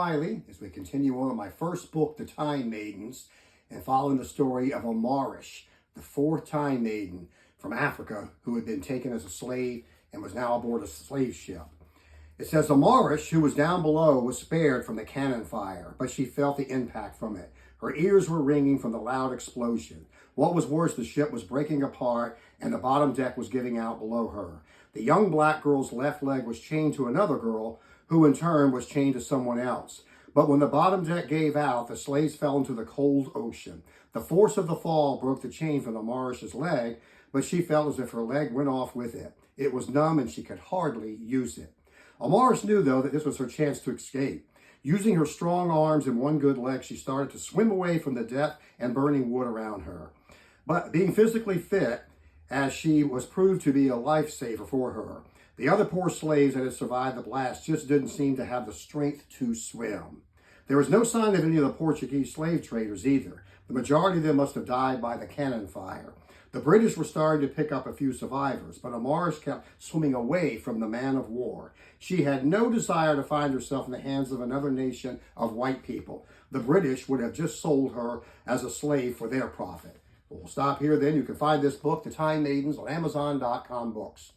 Riley, as we continue on my first book, The Time Maidens, and following the story of Amarish, the fourth Time Maiden from Africa who had been taken as a slave and was now aboard a slave ship. It says, Amarish, who was down below, was spared from the cannon fire, but she felt the impact from it. Her ears were ringing from the loud explosion. What was worse, the ship was breaking apart and the bottom deck was giving out below her. The young black girl's left leg was chained to another girl, who in turn was chained to someone else. But when the bottom deck gave out, the slaves fell into the cold ocean. The force of the fall broke the chain from Amarish's leg, but she felt as if her leg went off with it. It was numb and she could hardly use it. Amarish knew, though, that this was her chance to escape. Using her strong arms and one good leg, she started to swim away from the death and burning wood around her. But being physically fit, as she was proved to be a lifesaver for her, the other poor slaves that had survived the blast just didn't seem to have the strength to swim. There was no sign of any of the Portuguese slave traders either. The majority of them must have died by the cannon fire. The British were starting to pick up a few survivors, but Amarish kept swimming away from the man of war. She had no desire to find herself in the hands of another nation of white people. The British would have just sold her as a slave for their profit. We'll stop here then. You can find this book, The Time Maidens, on Amazon.com books.